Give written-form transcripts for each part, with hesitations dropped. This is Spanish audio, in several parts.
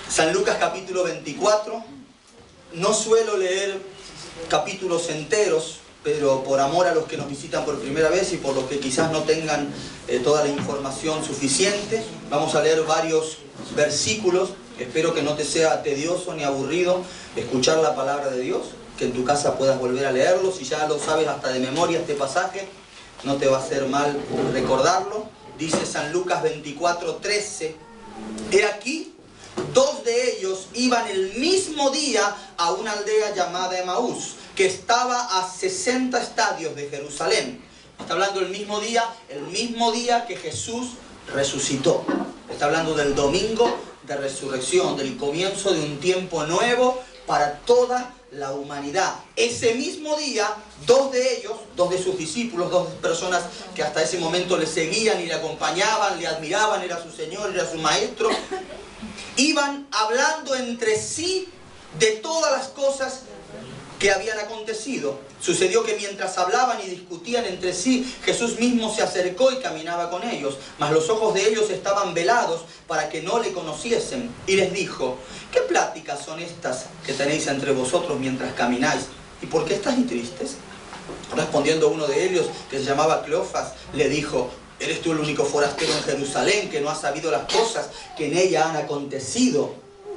San Lucas capítulo 24. No suelo leer capítulos enteros, pero por amor a los que nos visitan por primera vez y por los que quizás no tengan toda la información suficiente, vamos a leer varios versículos. Espero que no te sea tedioso ni aburrido escuchar la palabra de Dios, que en tu casa puedas volver a leerlo. Si ya lo sabes hasta de memoria este pasaje, no te va a hacer mal recordarlo. Dice San Lucas 24:13: He aquí, dos de ellos iban el mismo día a una aldea llamada Emaús, que estaba a 60 estadios de Jerusalén. Está hablando del mismo día que Jesús resucitó. Está hablando del domingo de resurrección, del comienzo de un tiempo nuevo para toda la humanidad. Ese mismo día, dos de ellos, dos de sus discípulos, dos personas que hasta ese momento le seguían y le acompañaban, le admiraban, era su Señor, era su Maestro, iban hablando entre sí de todas las cosas que habían acontecido. Sucedió que mientras hablaban y discutían entre sí, Jesús mismo se acercó y caminaba con ellos, mas los ojos de ellos estaban velados para que no le conociesen. Y les dijo: ¿qué pláticas son estas que tenéis entre vosotros mientras camináis? ¿Y por qué estáis tristes? Respondiendo uno de ellos, que se llamaba Cleofas, le dijo: ¿eres tú el único forastero en Jerusalén que no ha sabido las cosas que en ella han acontecido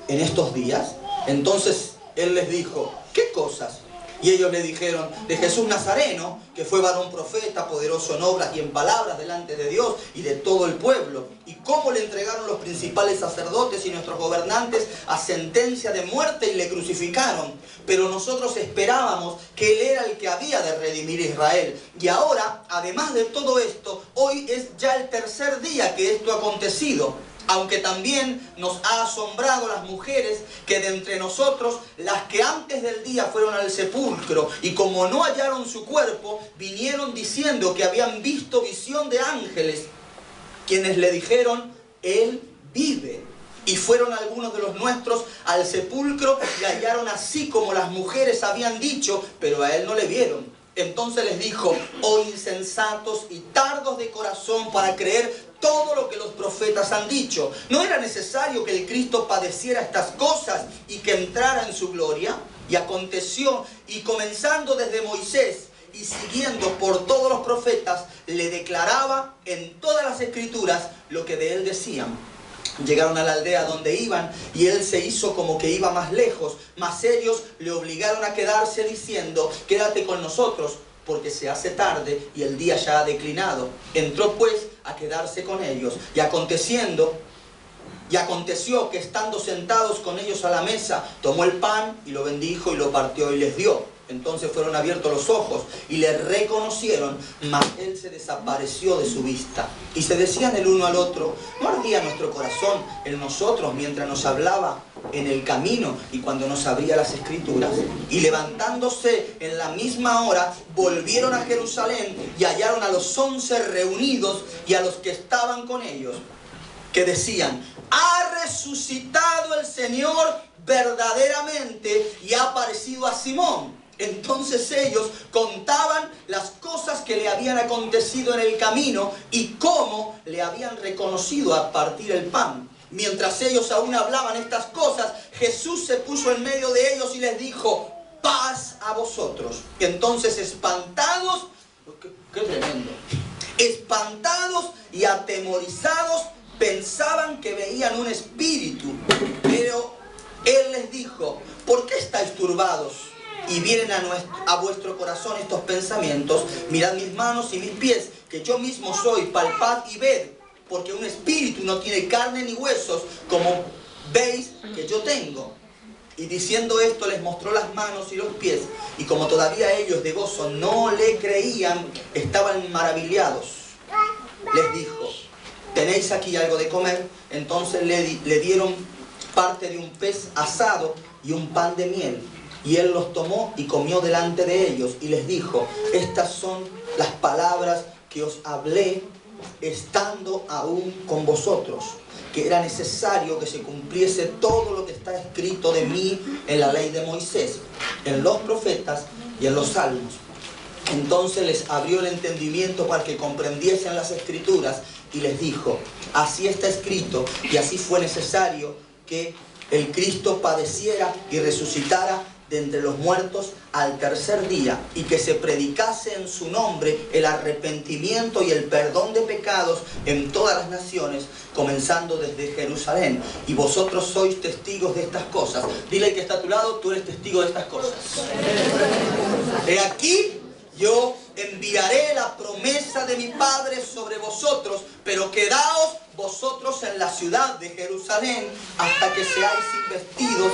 en estos días? Entonces él les dijo: ¿qué cosas? Y ellos le dijeron: de Jesús Nazareno, que fue varón profeta, poderoso en obras y en palabras delante de Dios y de todo el pueblo, y cómo le entregaron los principales sacerdotes y nuestros gobernantes a sentencia de muerte y le crucificaron. Pero nosotros esperábamos que Él era el que había de redimir a Israel. Y ahora, además de todo esto, hoy es ya el tercer día que esto ha acontecido. Aunque también nos ha asombrado las mujeres que de entre nosotros, las que antes del día fueron al sepulcro y como no hallaron su cuerpo, vinieron diciendo que habían visto visión de ángeles, quienes le dijeron: Él vive. Y fueron algunos de los nuestros al sepulcro y hallaron así como las mujeres habían dicho, pero a Él no le vieron. Entonces les dijo: oh insensatos y tardos de corazón para creer todo lo que los profetas han dicho. ¿No era necesario que el Cristo padeciera estas cosas y que entrara en su gloria? Y aconteció, y comenzando desde Moisés y siguiendo por todos los profetas, le declaraba en todas las escrituras lo que de él decían. Llegaron a la aldea donde iban y él se hizo como que iba más lejos, mas ellos le obligaron a quedarse diciendo: quédate con nosotros, porque se hace tarde y el día ya ha declinado. Entró pues a quedarse con ellos, y aconteció que estando sentados con ellos a la mesa, tomó el pan y lo bendijo y lo partió y les dio. Entonces fueron abiertos los ojos y le reconocieron, mas él se desapareció de su vista. Y se decían el uno al otro: ¿no ardía nuestro corazón en nosotros mientras nos hablaba en el camino y cuando nos abría las escrituras? Y levantándose en la misma hora, volvieron a Jerusalén y hallaron a los 11 reunidos y a los que estaban con ellos, que decían: ha resucitado el Señor verdaderamente y ha aparecido a Simón. Entonces ellos contaban las cosas que le habían acontecido en el camino y cómo le habían reconocido a partir el pan. Mientras ellos aún hablaban estas cosas, Jesús se puso en medio de ellos y les dijo: paz a vosotros. Entonces espantados, qué tremendo, espantados y atemorizados, pensaban que veían un espíritu. Pero Él les dijo: ¿por qué estáis turbados? Y vienen a vuestro corazón estos pensamientos. Mirad mis manos y mis pies, que yo mismo soy, palpad y ved, porque un espíritu no tiene carne ni huesos, como veis que yo tengo. Y diciendo esto les mostró las manos y los pies, y como todavía ellos de gozo no le creían, estaban maravillados. Les dijo: ¿tenéis aquí algo de comer? Entonces le dieron parte de un pez asado y un pan de miel. Y él los tomó y comió delante de ellos, y les dijo: estas son las palabras que os hablé estando aún con vosotros, que era necesario que se cumpliese todo lo que está escrito de mí en la ley de Moisés, en los profetas y en los salmos. Entonces les abrió el entendimiento para que comprendiesen las escrituras, y les dijo: así está escrito, y así fue necesario que el Cristo padeciera y resucitara de entre los muertos al tercer día, y que se predicase en su nombre el arrepentimiento y el perdón de pecados en todas las naciones, comenzando desde Jerusalén. Y vosotros sois testigos de estas cosas. Dile al que está a tu lado, tú eres testigo de estas cosas. He aquí, yo enviaré la promesa de mi Padre sobre vosotros, pero quedaos vosotros en la ciudad de Jerusalén hasta que seáis investidos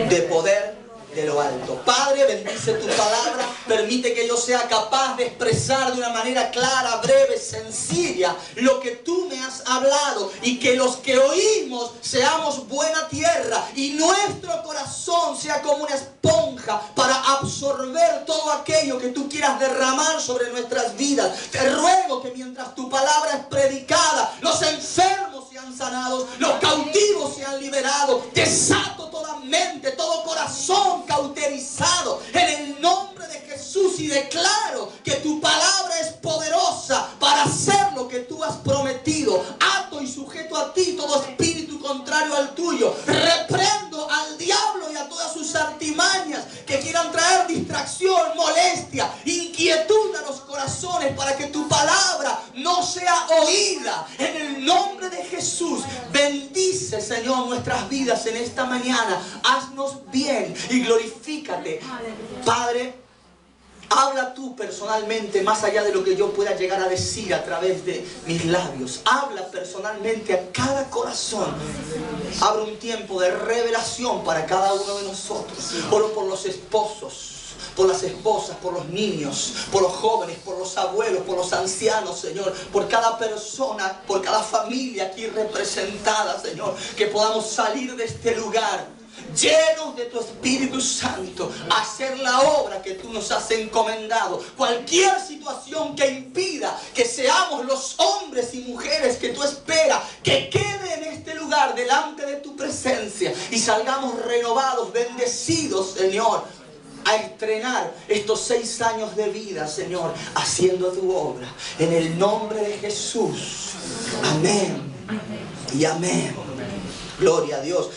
de poder de lo alto. Padre, bendice tu palabra, permite que yo sea capaz de expresar de una manera clara, breve, sencilla lo que tú me has hablado, y que los que oímos seamos buena tierra y nuestro corazón sea como una esponja para absorber todo aquello que tú quieras derramar sobre nuestras vidas. Te ruego que mientras tu palabra es predicada, los enfermos sean sanados, los cautivos sean liberados. Desato toda mente, todo corazón cauterizado en el nombre de Jesús, y declaro que tu palabra es poderosa para hacer lo que tú has prometido. Ato y sujeto a ti todo espíritu contrario al tuyo. Reprendo al diablo y a todas sus artimañas que quieran traer distracción, molestia, inquietud a los corazones para que tu palabra no sea oída. En el nombre de Jesús, bendice, Señor, nuestras vidas en esta mañana. Haznos bien y glorifícate. Padre, habla tú personalmente, más allá de lo que yo pueda llegar a decir a través de mis labios. Habla personalmente a cada corazón. Abre un tiempo de revelación para cada uno de nosotros. Oro por los esposos, por las esposas, por los niños, por los jóvenes, por los abuelos, por los ancianos, Señor, por cada persona, por cada familia aquí representada, Señor, que podamos salir de este lugar llenos de tu Espíritu Santo, hacer la obra que tú nos has encomendado. Cualquier situación que impida que seamos los hombres y mujeres que tú esperas, que quede en este lugar delante de tu presencia, y salgamos renovados, bendecidos, Señor, a estrenar estos 6 años de vida, Señor, haciendo tu obra. En el nombre de Jesús. Amén y amén. Gloria a Dios.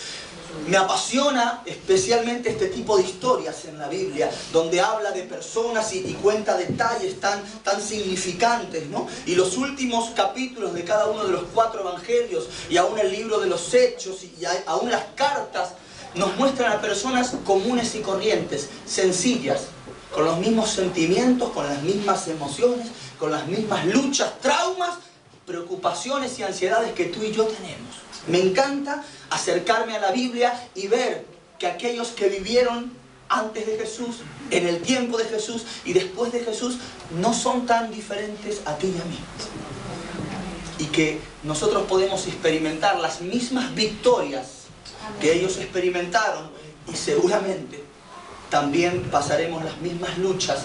Me apasiona especialmente este tipo de historias en la Biblia, donde habla de personas y cuenta detalles tan significantes, ¿no? Y los últimos capítulos de cada uno de los 4 evangelios, y aún el libro de los Hechos, y aún las cartas, nos muestran a personas comunes y corrientes, sencillas, con los mismos sentimientos, con las mismas emociones, con las mismas luchas, traumas, preocupaciones y ansiedades que tú y yo tenemos. Me encanta acercarme a la Biblia y ver que aquellos que vivieron antes de Jesús, en el tiempo de Jesús y después de Jesús, no son tan diferentes a ti y a mí. Y que nosotros podemos experimentar las mismas victorias que ellos experimentaron, y seguramente también pasaremos las mismas luchas,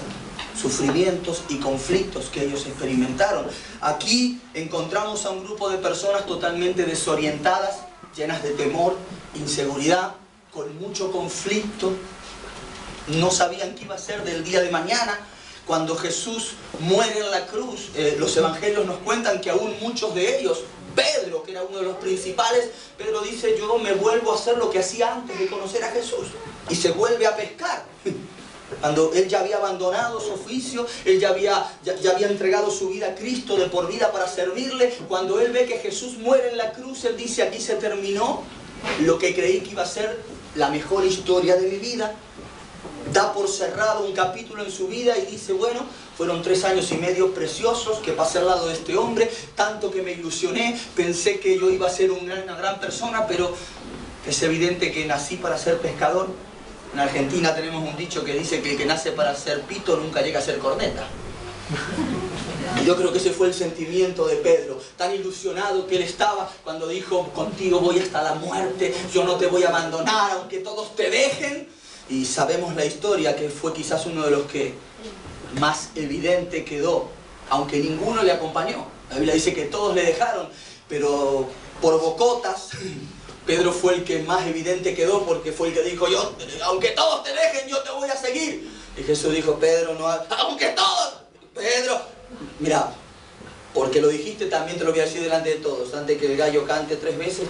sufrimientos y conflictos que ellos experimentaron. Aquí encontramos a un grupo de personas totalmente desorientadas, llenas de temor, inseguridad, con mucho conflicto. No sabían qué iba a ser del día de mañana. Cuando Jesús muere en la cruz, los evangelios nos cuentan que aún muchos de ellos, Pedro, que era uno de los principales, Pedro dice: yo me vuelvo a hacer lo que hacía antes de conocer a Jesús, y se vuelve a pescar. Cuando él ya había abandonado su oficio, él ya había entregado su vida a Cristo de por vida para servirle. Cuando él ve que Jesús muere en la cruz, él dice: aquí se terminó lo que creí que iba a ser la mejor historia de mi vida. Da por cerrado un capítulo en su vida y dice: bueno, fueron 3 años y medio preciosos que pasé al lado de este hombre, tanto que me ilusioné, pensé que yo iba a ser una gran persona, pero es evidente que nací para ser pescador. En Argentina tenemos un dicho que dice que el que nace para ser pito nunca llega a ser corneta. Y yo creo que ese fue el sentimiento de Pedro, tan ilusionado que él estaba cuando dijo: contigo voy hasta la muerte, yo no te voy a abandonar aunque todos te dejen. Y sabemos la historia, que fue quizás uno de los que más evidente quedó, aunque ninguno le acompañó. La Biblia dice que todos le dejaron, pero por bocotas Pedro fue el que más evidente quedó, porque fue el que dijo: yo, aunque todos te dejen, yo te voy a seguir. Y Jesús dijo: Pedro, no, aunque todos, Pedro, mira, porque lo dijiste, también te lo voy a decir delante de todos. Antes que el gallo cante 3 veces,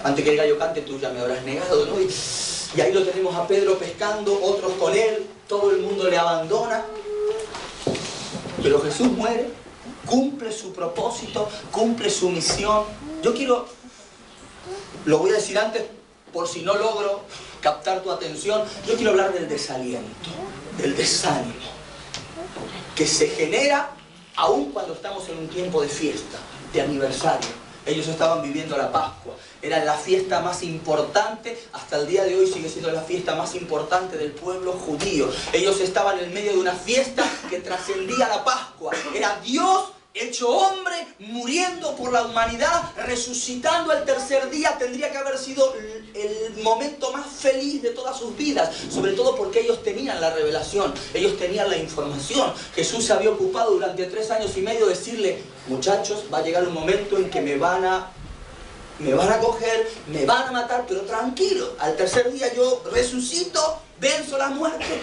antes que el gallo cante tú ya me habrás negado, ¿no? Y ahí lo tenemos a Pedro pescando, otros con él, todo el mundo le abandona. Pero Jesús muere, cumple su propósito, cumple su misión. Yo quiero, lo voy a decir antes por si no logro captar tu atención, yo quiero hablar del desaliento, del desánimo, que se genera aún cuando estamos en un tiempo de fiesta, de aniversario. Ellos estaban viviendo la Pascua, era la fiesta más importante, hasta el día de hoy sigue siendo la fiesta más importante del pueblo judío. Ellos estaban en medio de una fiesta que trascendía la Pascua, era Dios hecho hombre, muriendo por la humanidad, resucitando al tercer día. Tendría que haber sido el momento más feliz de todas sus vidas, sobre todo porque ellos tenían la revelación, ellos tenían la información. Jesús se había ocupado durante 3 años y medio de decirle: muchachos, va a llegar un momento en que me van a coger, me van a matar, pero tranquilo, al tercer día yo resucito, venzo la muerte.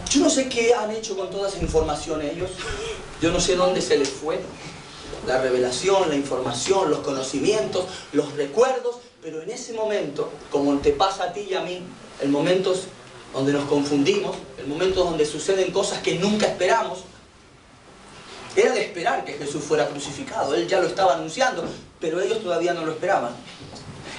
Yo no sé qué han hecho con toda esa información ellos. Yo no sé dónde se les fue la revelación, la información, los conocimientos, los recuerdos. Pero en ese momento, como te pasa a ti y a mí, en momentos donde nos confundimos, en momentos donde suceden cosas que nunca esperamos, era de esperar que Jesús fuera crucificado. Él ya lo estaba anunciando, pero ellos todavía no lo esperaban.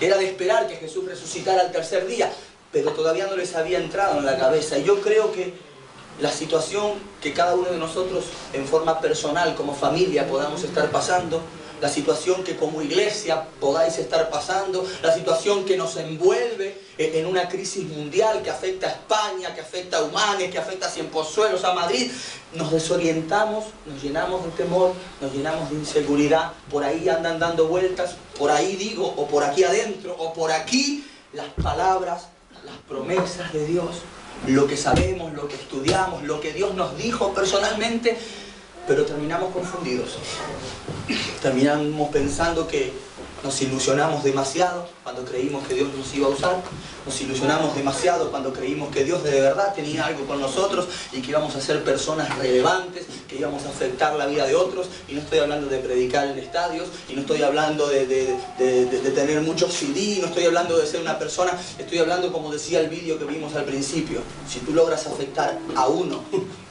Era de esperar que Jesús resucitara al tercer día, pero todavía no les había entrado en la cabeza. Y yo creo que la situación que cada uno de nosotros en forma personal, como familia, podamos estar pasando, la situación que como iglesia podáis estar pasando, la situación que nos envuelve en una crisis mundial que afecta a España, que afecta a Humanes, que afecta a Cienpozuelos, a Madrid, nos desorientamos, nos llenamos de temor, nos llenamos de inseguridad, por ahí andan dando vueltas, por ahí digo, o por aquí adentro, o por aquí, las palabras, las promesas de Dios, lo que sabemos, lo que estudiamos, lo que Dios nos dijo personalmente, pero terminamos confundidos. Terminamos pensando que nos ilusionamos demasiado cuando creímos que Dios nos iba a usar. Nos ilusionamos demasiado cuando creímos que Dios de verdad tenía algo con nosotros y que íbamos a ser personas relevantes, que íbamos a afectar la vida de otros. Y no estoy hablando de predicar en estadios, y no estoy hablando de tener muchos CD, no estoy hablando de ser una persona, estoy hablando, como decía el vídeo que vimos al principio, si tú logras afectar a uno,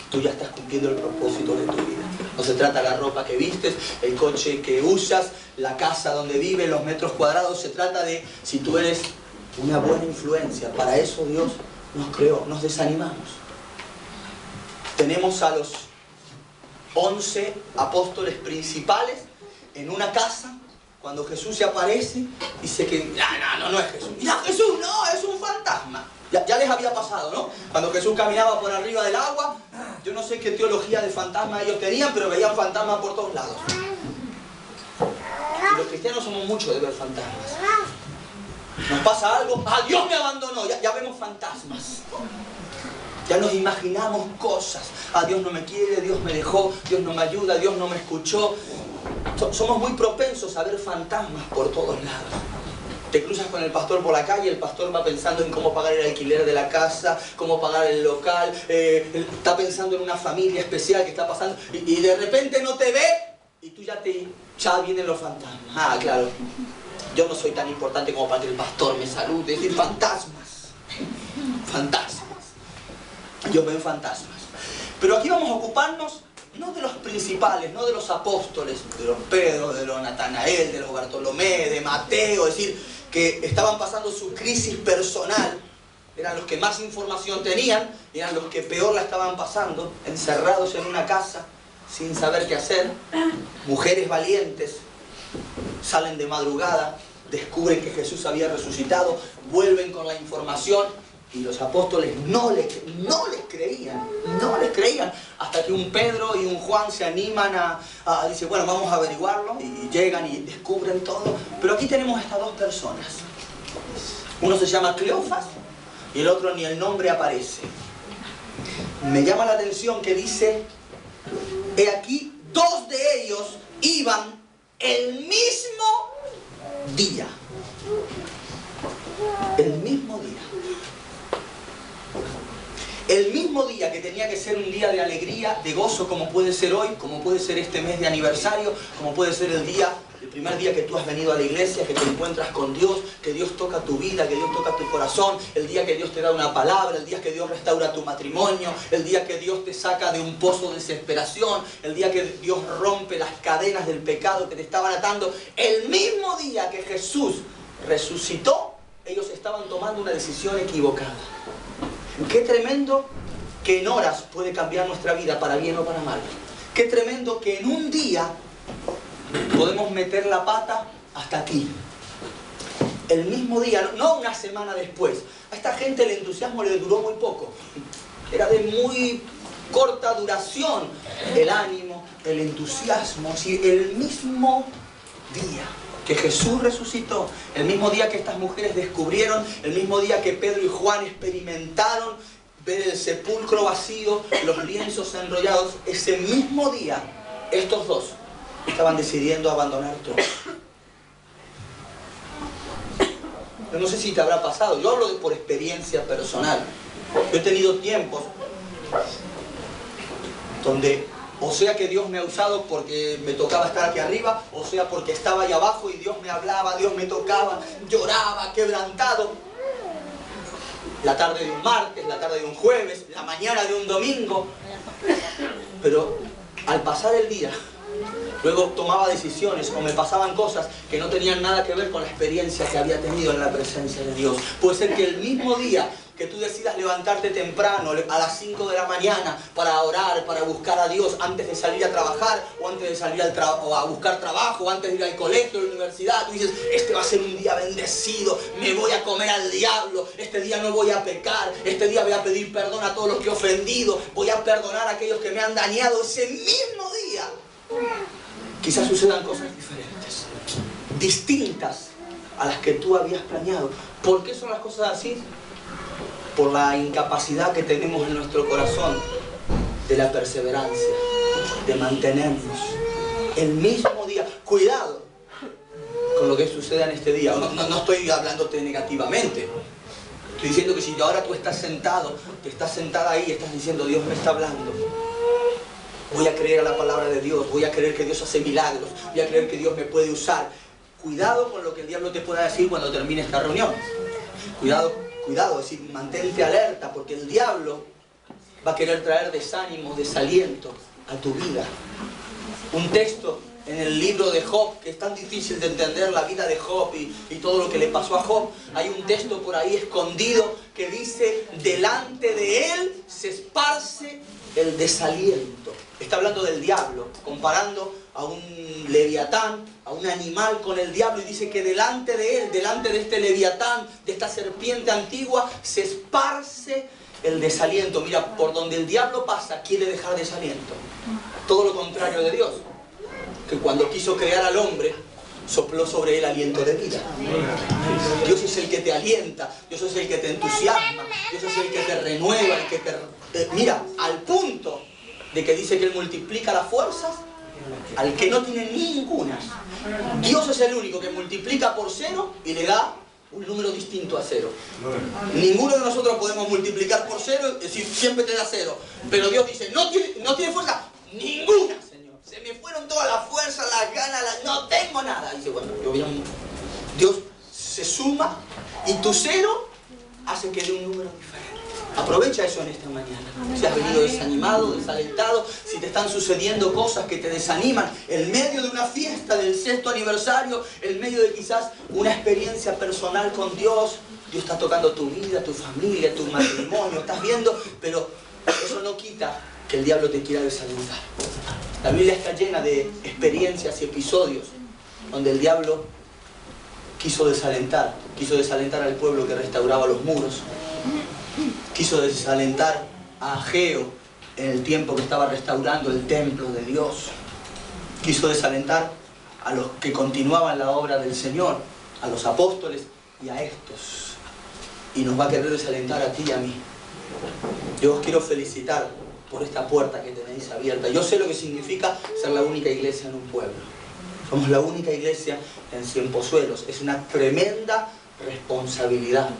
tú ya estás cumpliendo el propósito de tu vida. No se trata de la ropa que vistes, el coche que usas, la casa donde vives, los metros cuadrados. Se trata de si tú eres una buena influencia. Para eso Dios nos creó. Nos desanimamos. Tenemos a los 11 apóstoles principales en una casa. Cuando Jesús se aparece, dice que no es Jesús. Mira, Jesús, no, es un fantasma. Ya les había pasado, ¿no? Cuando Jesús caminaba por arriba del agua, yo no sé qué teología de fantasma ellos tenían, pero veían fantasmas por todos lados. Y los cristianos somos muchos de ver fantasmas. Nos pasa algo, Dios me abandonó, ya vemos fantasmas. Ya nos imaginamos cosas. Dios no me quiere, Dios me dejó, Dios no me ayuda, Dios no me escuchó. Somos muy propensos a ver fantasmas por todos lados. Te cruzas con el pastor por la calle, el pastor va pensando en cómo pagar el alquiler de la casa, cómo pagar el local, está pensando en una familia especial que está pasando, y de repente no te ve, y tú ya vienen los fantasmas. Claro, yo no soy tan importante como para que el pastor me salude. Es decir, fantasmas. Ellos ven fantasmas. Pero aquí vamos a ocuparnos no de los principales, no de los apóstoles, de los Pedro, de los Natanael, de los Bartolomé, de Mateo, es decir, que estaban pasando su crisis personal, eran los que más información tenían, eran los que peor la estaban pasando, encerrados en una casa, sin saber qué hacer. Mujeres valientes salen de madrugada, descubren que Jesús había resucitado, vuelven con la información, y los apóstoles no les creían, hasta que un Pedro y un Juan se animan dice, bueno, vamos a averiguarlo, y llegan y descubren todo. Pero aquí tenemos estas dos personas. Uno se llama Cleofas y el otro ni el nombre aparece. Me llama la atención que dice, he aquí, 2 de ellos iban el mismo día. El mismo día. El mismo día que tenía que ser un día de alegría, de gozo, como puede ser hoy, como puede ser este mes de aniversario, como puede ser el primer día que tú has venido a la iglesia, que te encuentras con Dios, que Dios toca tu vida, que Dios toca tu corazón, el día que Dios te da una palabra, el día que Dios restaura tu matrimonio, el día que Dios te saca de un pozo de desesperación, el día que Dios rompe las cadenas del pecado que te estaban atando. El mismo día que Jesús resucitó, ellos estaban tomando una decisión equivocada. Qué tremendo que en horas puede cambiar nuestra vida para bien o para mal. Qué tremendo que en un día podemos meter la pata hasta aquí. El mismo día, no una semana después. A esta gente el entusiasmo le duró muy poco. Era de muy corta duración el ánimo, el entusiasmo. Sí, el mismo día que Jesús resucitó, el mismo día que estas mujeres descubrieron, el mismo día que Pedro y Juan experimentaron ver el sepulcro vacío, los lienzos enrollados, ese mismo día estos dos estaban decidiendo abandonar todo. Yo no sé si te habrá pasado, yo hablo por experiencia personal. Yo he tenido tiempos donde o sea que Dios me ha usado porque me tocaba estar aquí arriba, o sea porque estaba ahí abajo y Dios me hablaba, Dios me tocaba, lloraba, quebrantado. La tarde de un martes, la tarde de un jueves, la mañana de un domingo. Pero al pasar el día, luego tomaba decisiones o me pasaban cosas que no tenían nada que ver con la experiencia que había tenido en la presencia de Dios. Puede ser que el mismo día que tú decidas levantarte temprano, a las 5 de la mañana, para orar, para buscar a Dios antes de salir a trabajar, o antes de salir o a buscar trabajo, o antes de ir al colegio, a la universidad, tú dices, este va a ser un día bendecido, me voy a comer al diablo, este día no voy a pecar, este día voy a pedir perdón a todos los que he ofendido, voy a perdonar a aquellos que me han dañado. Ese mismo día quizás sucedan cosas diferentes, distintas a las que tú habías planeado. ¿Por qué son las cosas así? Por la incapacidad que tenemos en nuestro corazón de la perseverancia, de mantenernos el mismo día. Cuidado con lo que suceda en este día. No estoy hablándote negativamente. Estoy diciendo que si ahora tú estás sentado, te estás sentada ahí y estás diciendo, Dios me está hablando, voy a creer a la palabra de Dios, voy a creer que Dios hace milagros, voy a creer que Dios me puede usar. Cuidado con lo que el diablo te pueda decir cuando termine esta reunión. Cuidado, es decir, mantente alerta, porque el diablo va a querer traer desánimo, desaliento a tu vida. Un texto en el libro de Job, que es tan difícil de entender la vida de Job y todo lo que le pasó a Job. Hay un texto por ahí escondido que dice, delante de él se esparce el desaliento. Está hablando del diablo, comparando a un leviatán, a un animal con el diablo, y dice que delante de él, delante de este leviatán, de esta serpiente antigua, se esparce el desaliento. Mira, por donde el diablo pasa, quiere dejar desaliento. Todo lo contrario de Dios, que cuando quiso crear al hombre, sopló sobre él aliento de vida. Dios es el que te alienta, Dios es el que te entusiasma, Dios es el que te renueva, el que mira, al punto de que dice que Él multiplica las fuerzas al que no tiene ninguna. Dios es el único que multiplica por cero y le da un número distinto a cero. Ninguno de nosotros podemos multiplicar por cero, es decir, siempre te da cero. Pero Dios dice, no tiene fuerza ninguna, Señor. Se me fueron todas las fuerzas, las ganas, no tengo nada. Y dice, bueno, Dios se suma y tu cero hace que dé un número diferente. Aprovecha eso en esta mañana. Si has venido desanimado, desalentado, si te están sucediendo cosas que te desaniman, en medio de una fiesta del 6º aniversario, en medio de quizás una experiencia personal con Dios, Dios está tocando tu vida, tu familia, tu matrimonio, estás viendo, pero eso no quita que el diablo te quiera desalentar. La Biblia está llena de experiencias y episodios donde el diablo quiso desalentar al pueblo que restauraba los muros. Quiso desalentar a Ageo en el tiempo que estaba restaurando el templo de Dios. Quiso desalentar a los que continuaban la obra del Señor, a los apóstoles y a estos. Y nos va a querer desalentar a ti y a mí. Yo os quiero felicitar por esta puerta que tenéis abierta. Yo sé lo que significa ser la única iglesia en un pueblo. Somos la única iglesia en Cienpozuelos. Es una tremenda responsabilidad.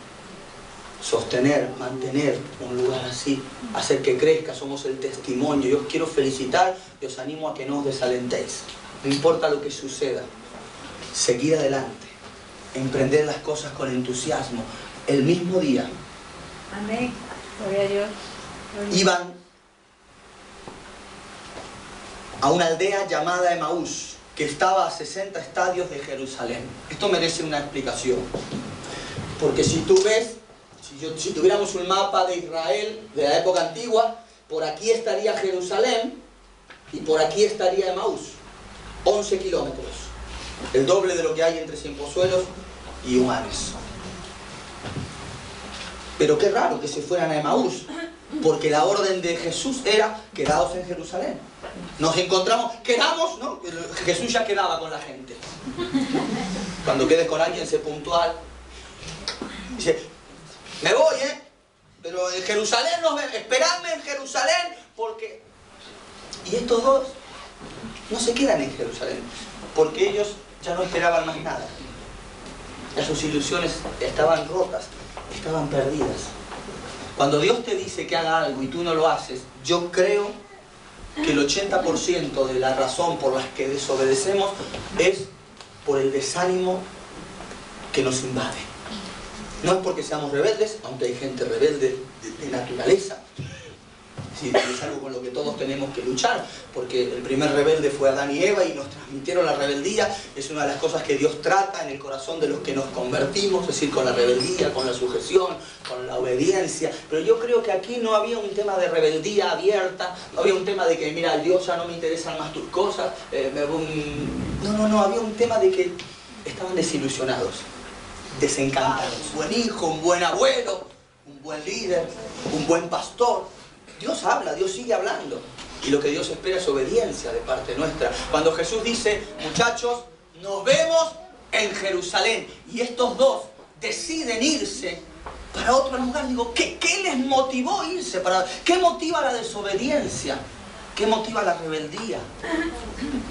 sostener, mantener un lugar así, hacer que crezca, somos el testimonio. Yo os quiero felicitar y os animo a que no os desalentéis. No importa lo que suceda, seguir adelante, emprender las cosas con entusiasmo. El mismo día, amén, gloria a Dios. Iban a una aldea llamada Emaús, que estaba a 60 estadios de Jerusalén. Esto merece una explicación, porque si tú ves, si tuviéramos un mapa de Israel de la época antigua, por aquí estaría Jerusalén y por aquí estaría Emaús, 11 kilómetros, el doble de lo que hay entre Cienpozuelos y Humanes. Pero qué raro que se fueran a Emaús, porque la orden de Jesús era: quedaos en Jerusalén. Nos encontramos, quedamos, ¿no? Jesús ya quedaba con la gente. Cuando quedes con alguien, sé puntual. Dice: me voy, pero en Jerusalén nos ven, esperadme en Jerusalén, porque... Y estos dos no se quedan en Jerusalén, porque ellos ya no esperaban más nada. Ya sus ilusiones estaban rotas, estaban perdidas. Cuando Dios te dice que haga algo y tú no lo haces, yo creo que el 80% de la razón por la que desobedecemos es por el desánimo que nos invade. No es porque seamos rebeldes, aunque hay gente rebelde de naturaleza. Sí, es algo con lo que todos tenemos que luchar, porque el primer rebelde fue Adán y Eva y nos transmitieron la rebeldía. Es una de las cosas que Dios trata en el corazón de los que nos convertimos, es decir, con la rebeldía, con la sujeción, con la obediencia. Pero yo creo que aquí no había un tema de rebeldía abierta, no había un tema de que, mira, Dios, ya no me interesan más tus cosas. No, había un tema de que estaban desilusionados, desencantados. Un buen hijo, un buen abuelo, un buen líder, un buen pastor. Dios habla, Dios sigue hablando. Y lo que Dios espera es obediencia de parte nuestra. Cuando Jesús dice: muchachos, nos vemos en Jerusalén, y estos dos deciden irse para otro lugar, digo, ¿qué les motivó irse? ¿Qué motiva la desobediencia? ¿Qué motiva la rebeldía?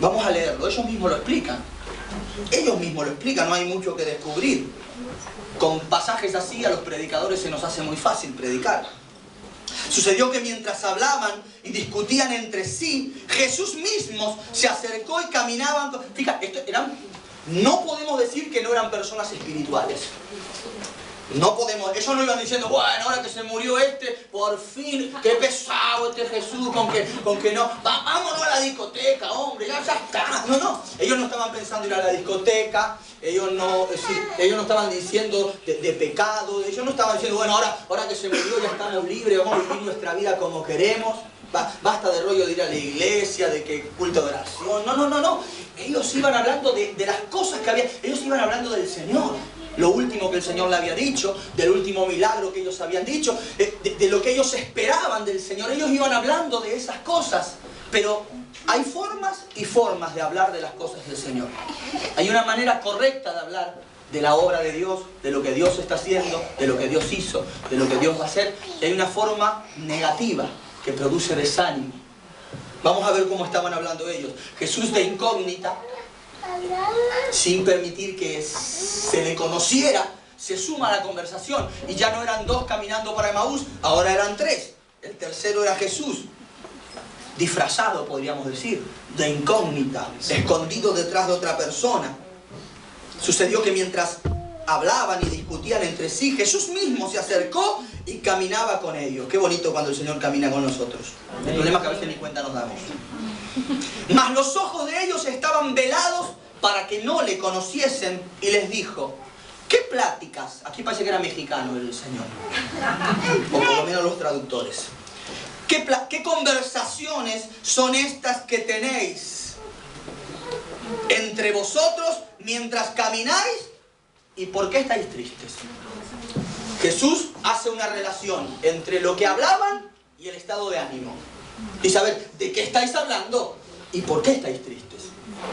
Vamos a leerlo, ellos mismos lo explican. Ellos mismos lo explican, no hay mucho que descubrir. Con pasajes así a los predicadores se nos hace muy fácil predicar. Sucedió que mientras hablaban y discutían entre sí, Jesús mismo se acercó y caminaban. Fíjate, no podemos decir que no eran personas espirituales. No podemos, ellos no iban diciendo: bueno, ahora que se murió por fin, qué pesado Jesús, con que no, vámonos a la discoteca, hombre, ya está. No, ellos no estaban pensando ir a la discoteca, ellos no estaban diciendo de pecado, ellos no estaban diciendo: bueno, ahora que se murió ya estamos libres, vamos a vivir nuestra vida como queremos, basta de rollo de ir a la iglesia, de que culto de oración. No, ellos iban hablando de las cosas que había, ellos iban hablando del Señor. Lo último que el Señor le había dicho, del último milagro que ellos habían dicho, de lo que ellos esperaban del Señor. Ellos iban hablando de esas cosas, pero hay formas y formas de hablar de las cosas del Señor. Hay una manera correcta de hablar de la obra de Dios, de lo que Dios está haciendo, de lo que Dios hizo, de lo que Dios va a hacer. Y hay una forma negativa que produce desánimo. Vamos a ver cómo estaban hablando ellos. Jesús de incógnita, sin permitir que se le conociera, se suma a la conversación. Y ya no eran dos caminando para Emaús, ahora eran tres. El tercero era Jesús, disfrazado, podríamos decir, de incógnita, escondido detrás de otra persona. Sucedió que mientras hablaban y discutían entre sí, Jesús mismo se acercó y caminaba con ellos. Qué bonito cuando el Señor camina con nosotros. El problema es que a veces ni cuenta nos damos. Mas los ojos de ellos estaban velados para que no le conociesen, y les dijo: ¿qué pláticas? Aquí parece que era mexicano el Señor, o por lo menos los traductores. ¿Qué conversaciones son estas que tenéis entre vosotros mientras camináis? ¿Y por qué estáis tristes? Jesús hace una relación entre lo que hablaban y el estado de ánimo. Y saber de qué estáis hablando y por qué estáis tristes.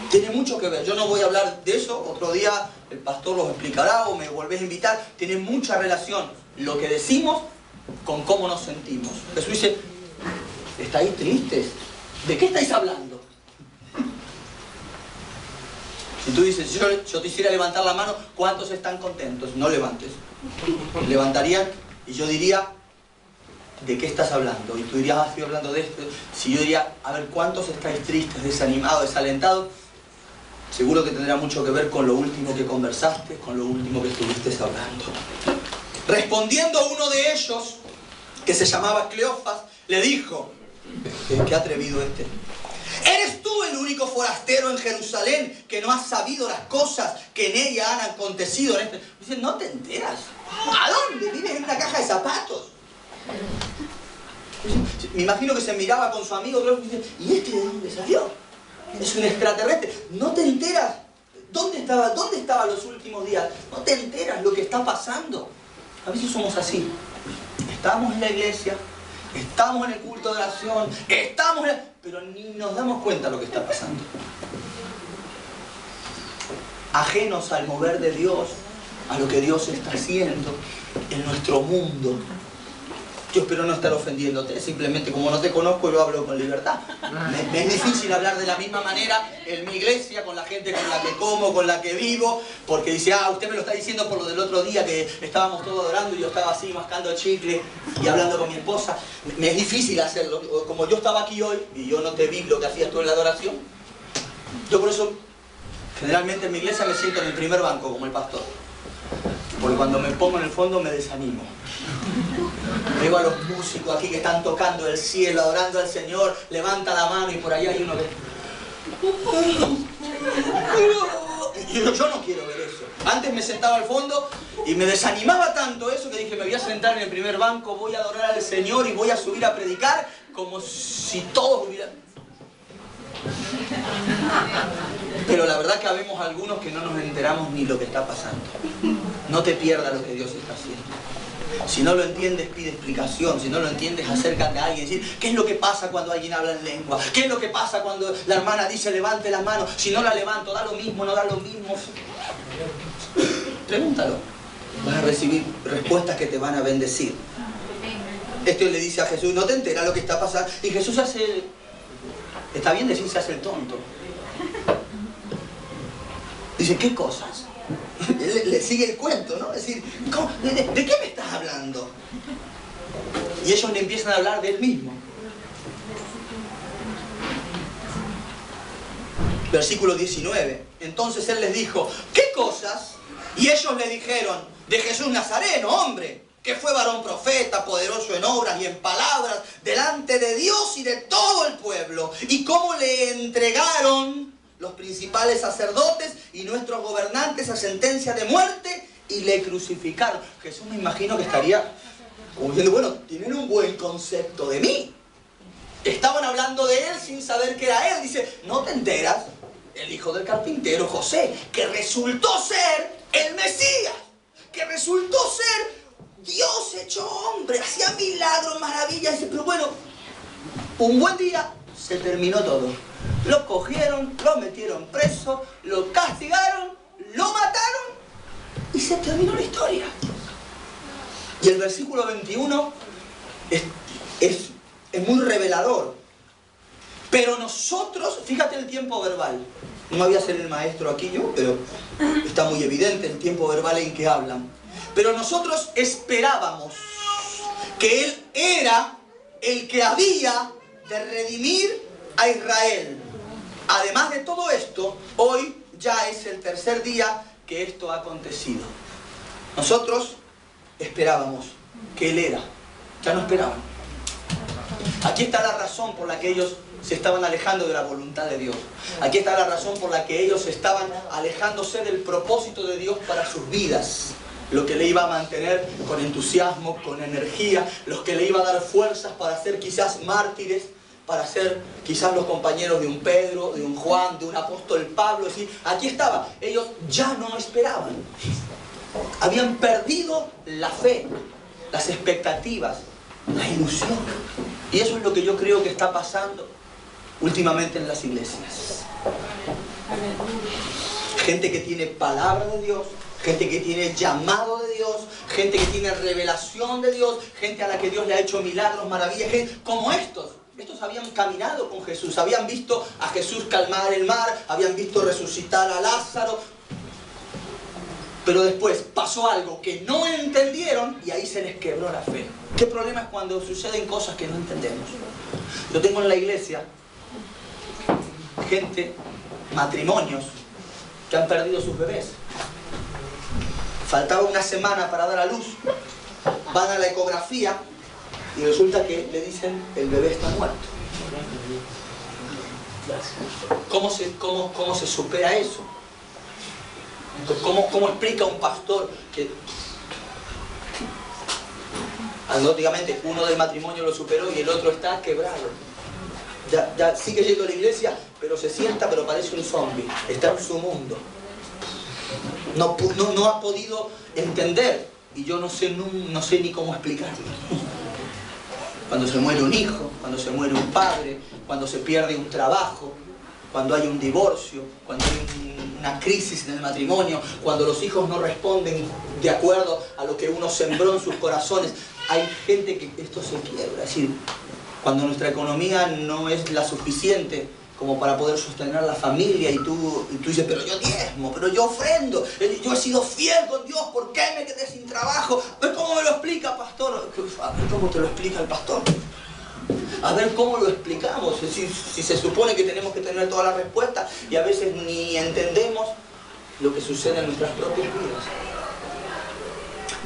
Tiene mucho que ver. Yo no voy a hablar de eso, otro día el pastor los explicará o me volvés a invitar. Tiene mucha relación lo que decimos con cómo nos sentimos. Jesús dice: ¿estáis tristes? ¿De qué estáis hablando? Si tú dices: yo te hiciera levantar la mano, ¿cuántos están contentos? No levantes. Levantarían Y yo diría, ¿de qué estás hablando? Y tú dirías, estoy hablando de esto. Si yo diría, a ver, ¿cuántos estáis tristes, desanimados, desalentados? Seguro que tendrá mucho que ver con lo último que conversaste, con lo último que estuviste hablando. Respondiendo uno de ellos, que se llamaba Cleofas, le dijo, qué atrevido este. ¿Eres tú el único forastero en Jerusalén que no has sabido las cosas que en ella han acontecido? Dice, ¿no te enteras? ¿A dónde? ¿Vives en una caja de zapatos? Me imagino que se miraba con su amigo y dice, ¿y este de dónde salió? Es un extraterrestre. ¿No te enteras? ¿Dónde estaba los últimos días? ¿No te enteras lo que está pasando? A veces somos así. Estamos en la iglesia, estamos en el culto de oración, pero ni nos damos cuenta de lo que está pasando. Ajenos al mover de Dios, a lo que Dios está haciendo en nuestro mundo. Yo espero no estar ofendiéndote, simplemente como no te conozco yo hablo con libertad. Me es difícil hablar de la misma manera en mi iglesia, con la gente con la que como, con la que vivo, porque dice, usted me lo está diciendo por lo del otro día que estábamos todos adorando y yo estaba así mascando chicle y hablando con mi esposa. Me es difícil hacerlo, como yo estaba aquí hoy y yo no te vi lo que hacías tú en la adoración. Yo por eso, generalmente en mi iglesia me siento en el primer banco como el pastor, porque cuando me pongo en el fondo me desanimo. Veo a los músicos aquí que están tocando el cielo, adorando al Señor, levanta la mano y por allá hay uno que... Y yo no quiero ver eso. Antes me sentaba al fondo y me desanimaba tanto eso que dije, me voy a sentar en el primer banco, voy a adorar al Señor y voy a subir a predicar como si todos hubieran... Pero la verdad que habemos algunos que no nos enteramos ni lo que está pasando. No te pierdas lo que Dios está haciendo. Si no lo entiendes, pide explicación. Si no lo entiendes, acércate a alguien y decir, ¿qué es lo que pasa cuando alguien habla en lengua? ¿Qué es lo que pasa cuando la hermana dice, levante las manos? Si no la levanto, da lo mismo, no da lo mismo. Pregúntalo. Vas a recibir respuestas que te van a bendecir. Esto le dice a Jesús, ¿no te enteras lo que está pasando? Y Jesús hace... Está bien decir, se hace el tonto. Dice, ¿qué cosas? Le sigue el cuento, ¿no? Es decir, ¿de qué me estás hablando? Y ellos le empiezan a hablar de él mismo. Versículo 19. Entonces él les dijo, ¿qué cosas? Y ellos le dijeron, de Jesús Nazareno, hombre, que fue varón profeta, poderoso en obras y en palabras, delante de Dios y de todo el pueblo. Y cómo le entregaron los principales sacerdotes y nuestros gobernantes a sentencia de muerte y le crucificaron. Jesús me imagino que estaría como diciendo, bueno, tienen un buen concepto de mí. Estaban hablando de él sin saber que era él. Dice, ¿no te enteras? El hijo del carpintero José, que resultó ser el Mesías, que resultó ser Dios hecho hombre, hacía milagros, maravillas. Dice, pero bueno, un buen día se terminó todo. Lo cogieron, lo metieron preso, lo castigaron, lo mataron y se terminó la historia. Y el versículo 21 es muy revelador. Pero nosotros, fíjate el tiempo verbal. No voy a ser el maestro aquí yo, pero está muy evidente el tiempo verbal en que hablan. Pero nosotros esperábamos que Él era el que había de redimir a Israel. Además de todo esto, hoy ya es el tercer día que esto ha acontecido. Nosotros esperábamos que Él era. Ya no esperaban. Aquí está la razón por la que ellos se estaban alejando de la voluntad de Dios. Aquí está la razón por la que ellos estaban alejándose del propósito de Dios para sus vidas. Lo que le iba a mantener con entusiasmo, con energía, lo que le iba a dar fuerzas para ser quizás mártires, para ser quizás los compañeros de un Pedro, de un Juan, de un apóstol Pablo. Es decir, aquí estaba, ellos ya no esperaban. Habían perdido la fe, las expectativas, la ilusión. Y eso es lo que yo creo que está pasando últimamente en las iglesias. Gente que tiene palabra de Dios, gente que tiene llamado de Dios, gente que tiene revelación de Dios, gente a la que Dios le ha hecho milagros, maravillas, gente como estos. Estos habían caminado con Jesús, habían visto a Jesús calmar el mar, habían visto resucitar a Lázaro. Pero después pasó algo que no entendieron y ahí se les quebró la fe. ¿Qué problema es cuando suceden cosas que no entendemos? Yo tengo en la iglesia gente, matrimonios, que han perdido sus bebés. Faltaba una semana para dar a luz. Van a la ecografía y resulta que le dicen el bebé está muerto. ¿Cómo se supera eso? ¿Cómo explica un pastor que anecdóticamente uno del matrimonio lo superó y el otro está quebrado? Ya sigue yendo a la iglesia, pero se sienta, pero parece un zombie. Está en su mundo. No ha podido entender. Y yo no sé ni cómo explicarlo. Cuando se muere un hijo, cuando se muere un padre, cuando se pierde un trabajo, cuando hay un divorcio, cuando hay una crisis en el matrimonio, cuando los hijos no responden de acuerdo a lo que uno sembró en sus corazones, hay gente que esto se quiebra. Es decir, cuando nuestra economía no es la suficiente como para poder sostener la familia y tú dices, pero yo diezmo, pero yo ofrendo, yo he sido fiel con Dios, ¿por qué me quedé sin trabajo? A ver cómo me lo explica, pastor. A ver cómo te lo explica el pastor. A ver cómo lo explicamos. Si se supone que tenemos que tener toda la respuesta y a veces ni entendemos lo que sucede en nuestras propias vidas.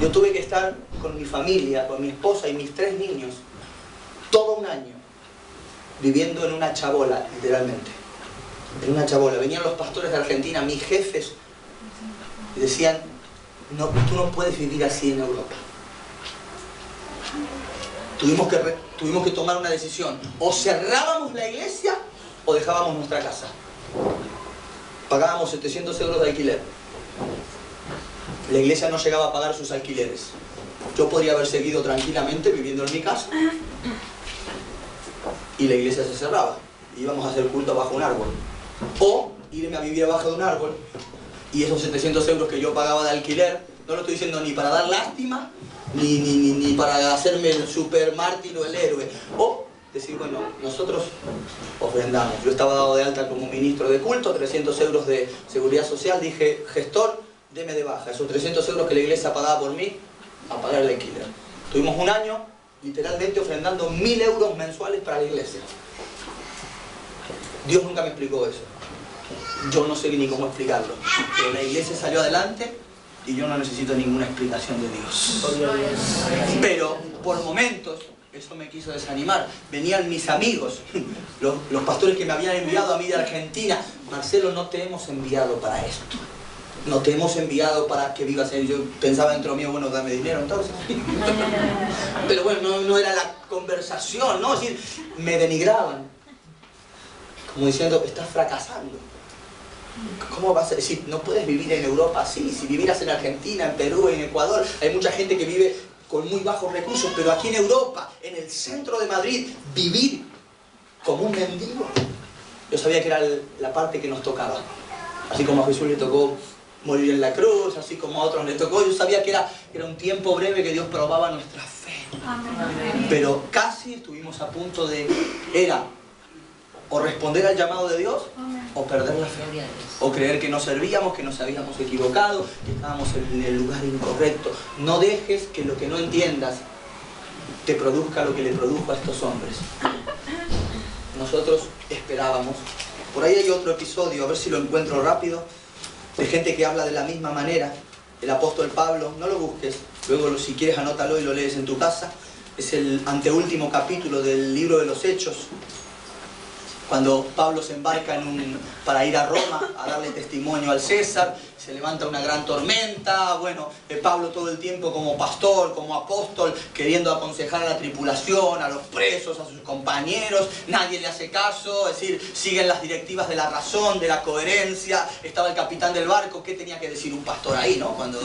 Yo tuve que estar con mi familia, con mi esposa y mis 3 niños todo un año viviendo en una chabola, literalmente. En una chabola. Venían los pastores de Argentina, mis jefes, y decían, no, tú no puedes vivir así en Europa. Tuvimos que tomar una decisión. O cerrábamos la iglesia o dejábamos nuestra casa. Pagábamos 700 euros de alquiler. La iglesia no llegaba a pagar sus alquileres. Yo podría haber seguido tranquilamente viviendo en mi casa. Y la iglesia se cerraba. Íbamos a hacer culto bajo un árbol. O irme a vivir abajo de un árbol y esos 700 euros que yo pagaba de alquiler, no lo estoy diciendo ni para dar lástima, ni para hacerme el super mártir o el héroe. O decir, bueno, nosotros ofrendamos. Yo estaba dado de alta como ministro de culto, 300 euros de seguridad social. Dije, gestor, deme de baja. Esos 300 euros que la iglesia pagaba por mí, a pagar el alquiler. Tuvimos un año literalmente ofrendando 1000 euros mensuales para la iglesia. Dios nunca me explicó eso. Yo no sé ni cómo explicarlo. Pero la iglesia salió adelante y yo no necesito ninguna explicación de Dios. Pero por momentos eso me quiso desanimar. Venían mis amigos, los pastores que me habían enviado a mí de Argentina. Marcelo, no te hemos enviado para esto. No te hemos enviado para que vivas en... Yo pensaba dentro mío, bueno, dame dinero entonces. Pero bueno, no era la conversación, ¿no? Es decir, me denigraban. Como diciendo, estás fracasando. ¿Cómo vas a decir? No puedes vivir en Europa así. Si vivieras en Argentina, en Perú, en Ecuador, hay mucha gente que vive con muy bajos recursos, pero aquí en Europa, en el centro de Madrid, vivir como un mendigo. Yo sabía que era la parte que nos tocaba. Así como a Jesús le tocó morir en la cruz, así como a otros le tocó. Yo sabía que era un tiempo breve que Dios probaba nuestra fe. Amén. Pero casi estuvimos a punto de... Era o responder al llamado de Dios, o perder la fe. O creer que no servíamos, que nos habíamos equivocado, que estábamos en el lugar incorrecto. No dejes que lo que no entiendas te produzca lo que le produjo a estos hombres. Nosotros esperábamos. Por ahí hay otro episodio, a ver si lo encuentro rápido, de gente que habla de la misma manera. El apóstol Pablo, no lo busques, luego si quieres anótalo y lo lees en tu casa. Es el anteúltimo capítulo del libro de los Hechos, cuando Pablo se embarca para ir a Roma a darle testimonio al César. Se levanta una gran tormenta. Bueno, Pablo todo el tiempo como pastor, como apóstol, queriendo aconsejar a la tripulación, a los presos, a sus compañeros. Nadie le hace caso, es decir, siguen las directivas de la razón, de la coherencia. Estaba el capitán del barco. ¿Qué tenía que decir un pastor ahí, no? Cuando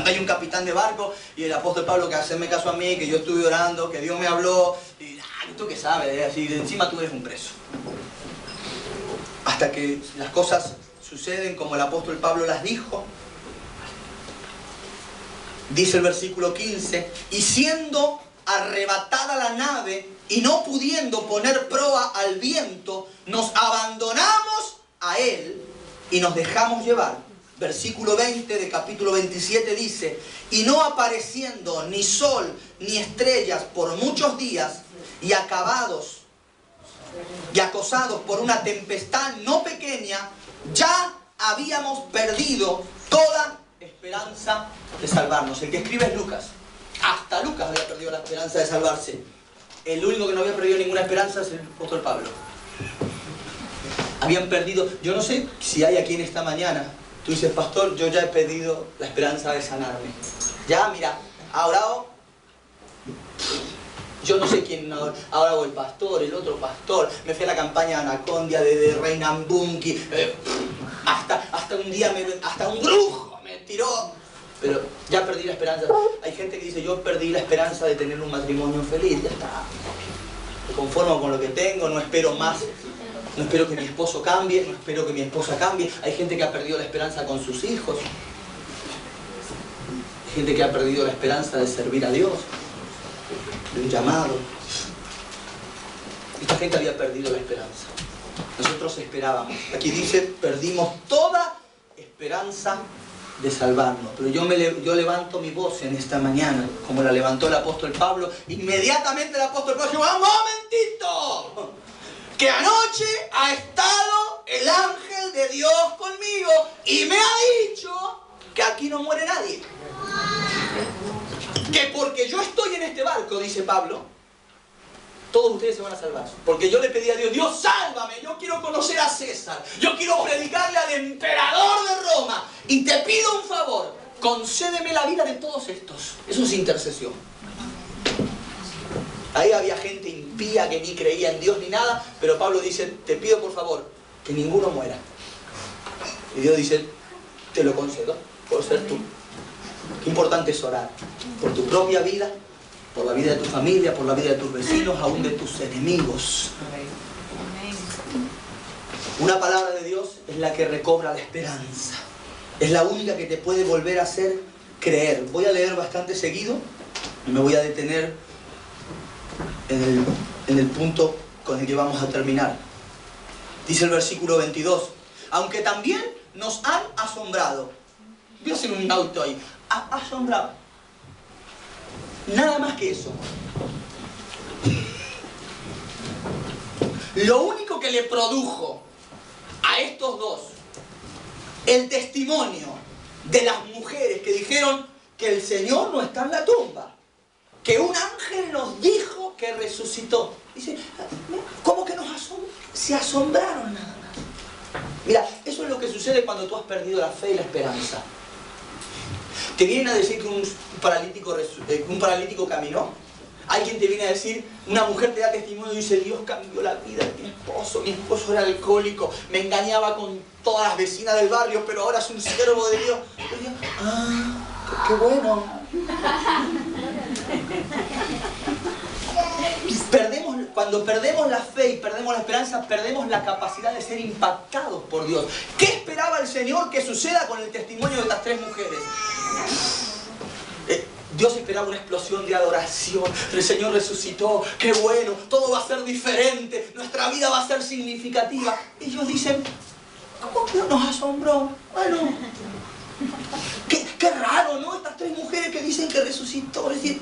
hay un capitán de barco y el apóstol Pablo, que hacerme caso a mí, que yo estuve orando, que Dios me habló, y tú qué sabes, así, encima tú eres un preso. Hasta que las cosas suceden como el apóstol Pablo las dijo. Dice el versículo 15, y siendo arrebatada la nave y no pudiendo poner proa al viento, nos abandonamos a él y nos dejamos llevar versículo 20 de capítulo 27 dice: y no apareciendo ni sol ni estrellas por muchos días, y acabados y acosados por una tempestad no pequeña, ya habíamos perdido toda esperanza de salvarnos. El que escribe es Lucas. Hasta Lucas había perdido la esperanza de salvarse. El único que no había perdido ninguna esperanza es el apóstol Pablo. Habían perdido, yo no sé si hay aquí en esta mañana, tú dices: pastor, yo ya he perdido la esperanza de sanarme. Ya, mira, ha orado, yo no sé quién, ahora hago el pastor, el otro pastor, me fui a la campaña de Anacondia, de Reinambunki, hasta un día, hasta un brujo me tiró, pero ya perdí la esperanza. Hay gente que dice: yo perdí la esperanza de tener un matrimonio feliz, ya está. Me conformo con lo que tengo, no espero más. No espero que mi esposo cambie, no espero que mi esposa cambie. Hay gente que ha perdido la esperanza con sus hijos. Hay gente que ha perdido la esperanza de servir a Dios, de un llamado. Esta gente había perdido la esperanza. Nosotros esperábamos. Aquí dice: perdimos toda esperanza de salvarnos. Pero yo levanto mi voz en esta mañana, como la levantó el apóstol Pablo. Inmediatamente el apóstol Pablo dijo: ¡un momentito! Que anoche ha estado el ángel de Dios conmigo y me ha dicho que aquí no muere nadie. Que porque yo estoy en este barco, dice Pablo, todos ustedes se van a salvar. Porque yo le pedí a Dios: Dios, sálvame, yo quiero conocer a César, yo quiero predicarle al emperador de Roma, y te pido un favor, concédeme la vida de todos estos. Eso es intercesión. Ahí había gente impía que ni creía en Dios ni nada, pero Pablo dice: te pido por favor que ninguno muera. Y Dios dice: te lo concedo, por ser tú. Qué importante es orar por tu propia vida, por la vida de tu familia, por la vida de tus vecinos, aún de tus enemigos. Una palabra de Dios es la que recobra la esperanza. Es la única que te puede volver a hacer creer. Voy a leer bastante seguido y me voy a detener en el punto con el que vamos a terminar. Dice el versículo 22: aunque también nos han asombrado. Voy a hacer un auto ahí. Asombrado. Nada más que eso. Lo único que le produjo a estos dos el testimonio de las mujeres que dijeron que el Señor no está en la tumba, que un ángel nos dijo que resucitó. Dice: ¿cómo que se asombraron nada más? Mira, eso es lo que sucede cuando tú has perdido la fe y la esperanza. Te vienen a decir que un paralítico caminó. Alguien te viene a decir, una mujer te da testimonio y dice: Dios cambió la vida de mi esposo era alcohólico, me engañaba con todas las vecinas del barrio, pero ahora es un siervo de Dios. Y yo: qué bueno. Cuando perdemos la fe y perdemos la esperanza, perdemos la capacidad de ser impactados por Dios. ¿Qué esperaba el Señor que suceda con el testimonio de estas tres mujeres? Dios esperaba una explosión de adoración. El Señor resucitó, qué bueno, todo va a ser diferente, nuestra vida va a ser significativa. Y ellos dicen: ¿cómo que nos asombró? Bueno, qué raro, ¿no? Estas tres mujeres que dicen que resucitó. Es decir,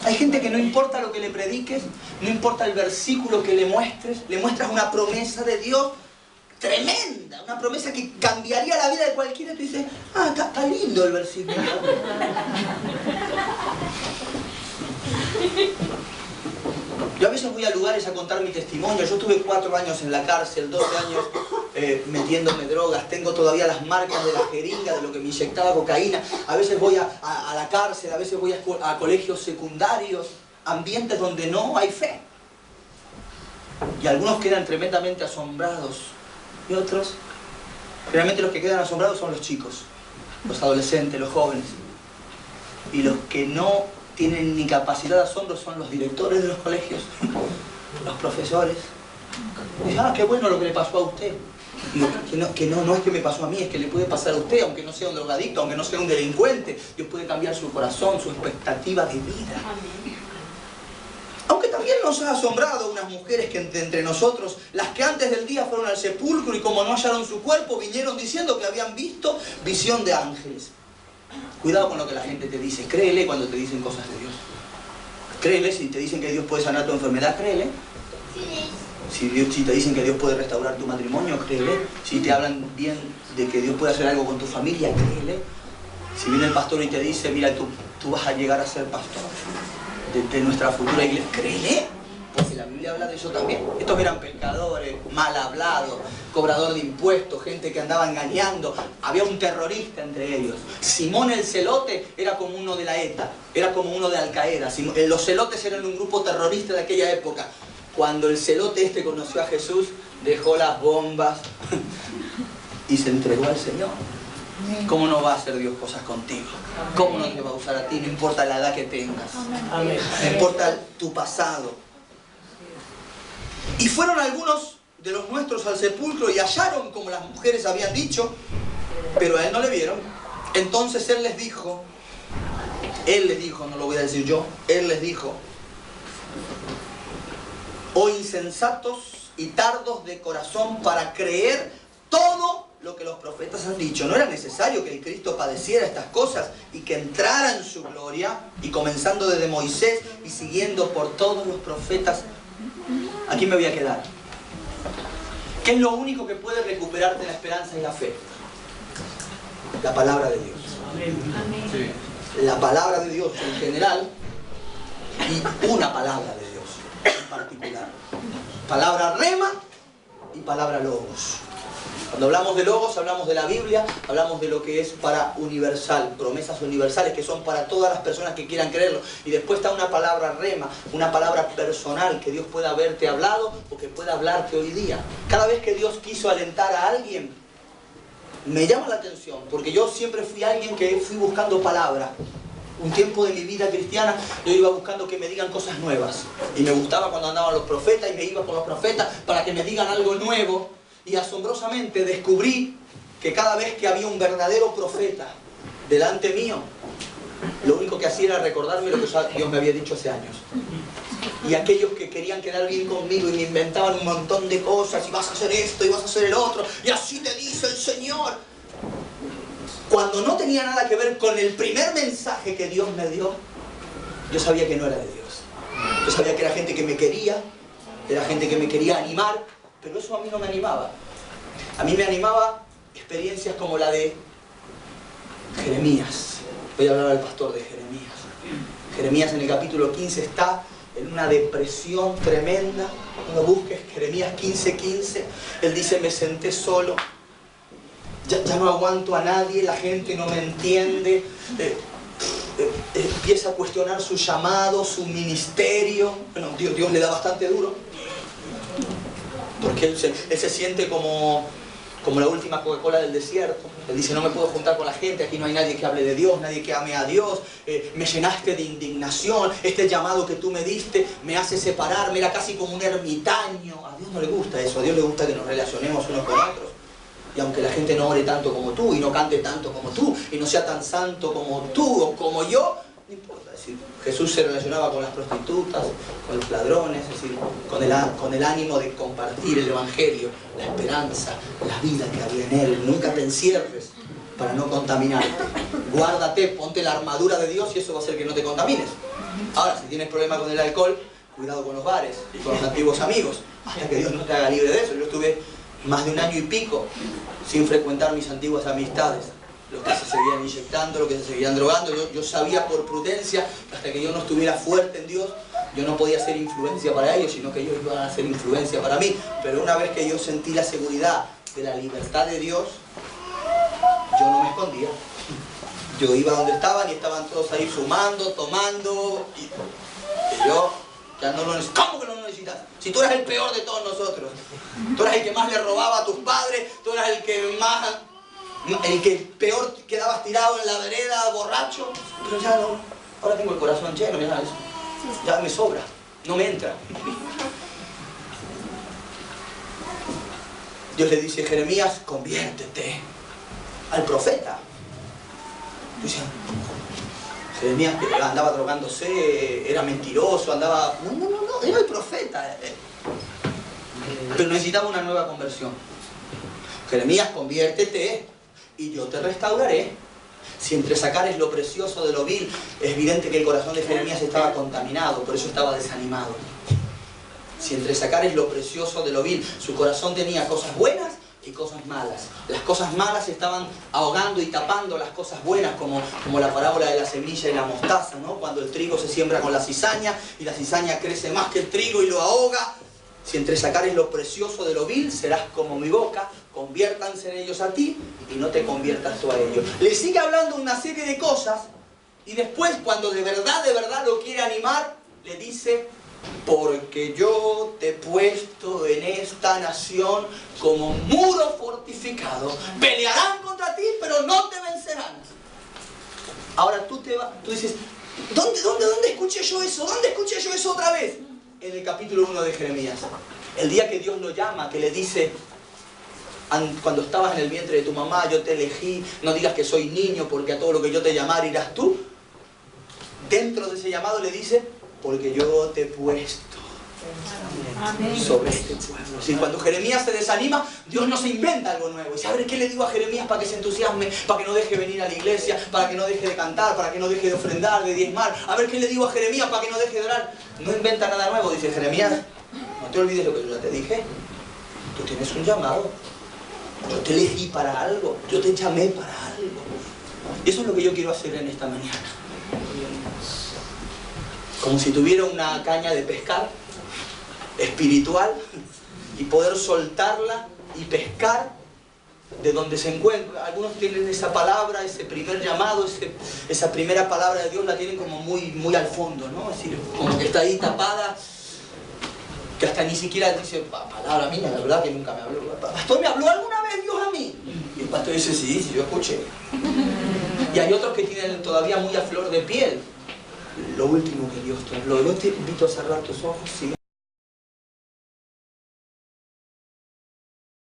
hay gente que no importa lo que le prediques, no importa el versículo que le muestras una promesa de Dios tremenda, una promesa que cambiaría la vida de cualquiera, y tú dices: está lindo el versículo. Yo a veces voy a lugares a contar mi testimonio. Yo estuve 4 años en la cárcel, 12 años metiéndome drogas. Tengo todavía las marcas de la jeringa, de lo que me inyectaba cocaína. A veces voy a la cárcel, a veces voy a colegios secundarios, ambientes donde no hay fe. Y algunos quedan tremendamente asombrados. Y otros, realmente los que quedan asombrados son los chicos, los adolescentes, los jóvenes. Y los que no tienen ni capacidad de asombro son los directores de los colegios, los profesores. Dicen: qué bueno lo que le pasó a usted. Digo, no es que me pasó a mí, es que le puede pasar a usted, aunque no sea un drogadicto, aunque no sea un delincuente. Dios puede cambiar su corazón, su expectativa de vida. Aunque también nos ha asombrado unas mujeres que entre nosotros, las que antes del día fueron al sepulcro y como no hallaron su cuerpo, vinieron diciendo que habían visto visión de ángeles. Cuidado con lo que la gente te dice. Créele cuando te dicen cosas de Dios. Créele si te dicen que Dios puede sanar tu enfermedad, créele. Si te dicen que Dios puede restaurar tu matrimonio, créele. Si te hablan bien de que Dios puede hacer algo con tu familia, créele. Si viene el pastor y te dice, mira, tú vas a llegar a ser pastor de nuestra futura iglesia, créele. Porque la Biblia habla de eso también. Estos eran pecadores, mal hablados, cobrador de impuestos, gente que andaba engañando. Había un terrorista entre ellos. Simón el Celote era como uno de la ETA, era como uno de Al Qaeda. Los celotes eran un grupo terrorista de aquella época. Cuando el celote este conoció a Jesús, dejó las bombas y se entregó al Señor. ¿Cómo no va a hacer Dios cosas contigo? ¿Cómo no te va a usar a ti? No importa la edad que tengas. No importa tu pasado. Y fueron algunos de los nuestros al sepulcro y hallaron como las mujeres habían dicho, pero a él no le vieron. Entonces él les dijo, no lo voy a decir yo, él les dijo: oh insensatos y tardos de corazón para creer todo lo que los profetas han dicho. ¿No era necesario que el Cristo padeciera estas cosas y que entrara en su gloria? Y comenzando desde Moisés y siguiendo por todos los profetas. Aquí me voy a quedar. ¿Qué es lo único que puede recuperarte la esperanza y la fe? La palabra de Dios. Amén. La palabra de Dios en general y una palabra de Dios en particular. Palabra rema y palabra logos. Cuando hablamos de logos, hablamos de la Biblia, hablamos de lo que es para universal, promesas universales que son para todas las personas que quieran creerlo. Y después está una palabra rema, una palabra personal que Dios pueda haberte hablado o que pueda hablarte hoy día. Cada vez que Dios quiso alentar a alguien, me llama la atención, porque yo siempre fui alguien que fui buscando palabra. Un tiempo de mi vida cristiana yo iba buscando que me digan cosas nuevas. Y me gustaba cuando andaban los profetas y me iba con los profetas para que me digan algo nuevo. Y asombrosamente descubrí que cada vez que había un verdadero profeta delante mío, lo único que hacía era recordarme lo que Dios me había dicho hace años. Y aquellos que querían quedar bien conmigo y me inventaban un montón de cosas, y vas a hacer esto, y vas a hacer el otro, y así te dice el Señor. Cuando no tenía nada que ver con el primer mensaje que Dios me dio, yo sabía que no era de Dios. Yo sabía que era gente que me quería, era gente que me quería animar, pero eso a mí no me animaba. A mí me animaba experiencias como la de Jeremías. Voy a hablar al pastor de Jeremías. Jeremías en el capítulo 15 está en una depresión tremenda. Cuando busques Jeremías 15:15, él dice: me senté solo, ya no aguanto a nadie, la gente no me entiende. Empieza a cuestionar su llamado, su ministerio. Bueno, Dios le da bastante duro, porque él se siente como la última Coca-Cola del desierto. Él dice: no me puedo juntar con la gente, aquí no hay nadie que hable de Dios, nadie que ame a Dios. Me llenaste de indignación, este llamado que tú me diste me hace separarme, era casi como un ermitaño. A Dios no le gusta eso, a Dios le gusta que nos relacionemos unos con otros. Y aunque la gente no ore tanto como tú, y no cante tanto como tú, y no sea tan santo como tú o como yo, no importa. Es decir, Jesús se relacionaba con las prostitutas, con los ladrones, es decir, con el ánimo de compartir el Evangelio, la esperanza, la vida que había en Él. Nunca te encierres para no contaminarte. Guárdate, ponte la armadura de Dios y eso va a hacer que no te contamines. Ahora, si tienes problemas con el alcohol, cuidado con los bares y con los antiguos amigos, hasta que Dios no te haga libre de eso. Yo estuve más de 1 año y pico sin frecuentar mis antiguas amistades, los que se seguían inyectando, los que se seguían drogando. Yo sabía por prudencia que hasta que yo no estuviera fuerte en Dios, yo no podía ser influencia para ellos, sino que ellos iban a ser influencia para mí. Pero una vez que yo sentí la seguridad de la libertad de Dios, yo no me escondía. Yo iba donde estaban y estaban todos ahí fumando, tomando, y yo ya no lo necesitaba. ¿Cómo que no lo necesitas? Si tú eras el peor de todos nosotros, tú eras el que más le robaba a tus padres, tú eras el que peor quedabas tirado en la vereda, borracho. Pero ya no, ahora tengo el corazón lleno, ya me sobra, no me entra. Dios le dice: Jeremías, conviértete al profeta. Dice: Jeremías andaba drogándose, era mentiroso, andaba... No, era el profeta. Pero necesitaba una nueva conversión. Jeremías, conviértete y yo te restauraré. Si entre sacares lo precioso de lo vil, es evidente que el corazón de Jeremías estaba contaminado, por eso estaba desanimado. Si entre sacares lo precioso de lo vil, su corazón tenía cosas buenas y cosas malas. Las cosas malas estaban ahogando y tapando las cosas buenas, como la parábola de la semilla y la mostaza, ¿no? Cuando el trigo se siembra con la cizaña y la cizaña crece más que el trigo y lo ahoga. Si entre sacares lo precioso de lo vil, serás como mi boca, conviértanse en ellos a ti y no te conviertas tú a ellos. Le sigue hablando una serie de cosas y después, cuando de verdad lo quiere animar, le dice: porque yo te he puesto en esta nación como muro fortificado. Pelearán contra ti, pero no te vencerán. Ahora tú dices: ¿Dónde escuché yo eso? ¿Dónde escuché yo eso otra vez? En el capítulo 1 de Jeremías. El día que Dios lo llama, que le dice: cuando estabas en el vientre de tu mamá, yo te elegí, no digas que soy niño, porque a todo lo que yo te llamara irás tú. Dentro de ese llamado le dice: porque yo te he puesto sobre este pueblo. Sí, cuando Jeremías se desanima, Dios no se inventa algo nuevo. Y ¿sabes qué le digo a Jeremías para que se entusiasme? Para que no deje venir a la iglesia, para que no deje de cantar, para que no deje de ofrendar, de diezmar. A ver qué le digo a Jeremías para que no deje de orar. No inventa nada nuevo. Dice: Jeremías, no te olvides lo que yo ya te dije. Tú tienes un llamado. Yo te elegí para algo. Yo te llamé para algo. Y eso es lo que yo quiero hacer en esta mañana. Como si tuviera una caña de pescar espiritual y poder soltarla y pescar de donde se encuentra. Algunos tienen esa palabra, ese primer llamado, esa primera palabra de Dios la tienen como muy al fondo, ¿no? Es decir, como que está ahí tapada, que hasta ni siquiera dice: palabra mía, la verdad que nunca me habló. Pastor, ¿me habló alguna vez Dios a mí? Y el pastor dice: sí, yo escuché. Y hay otros que tienen todavía muy a flor de piel lo último que Dios te habló. Yo te invito a cerrar tus ojos. ¿Sí?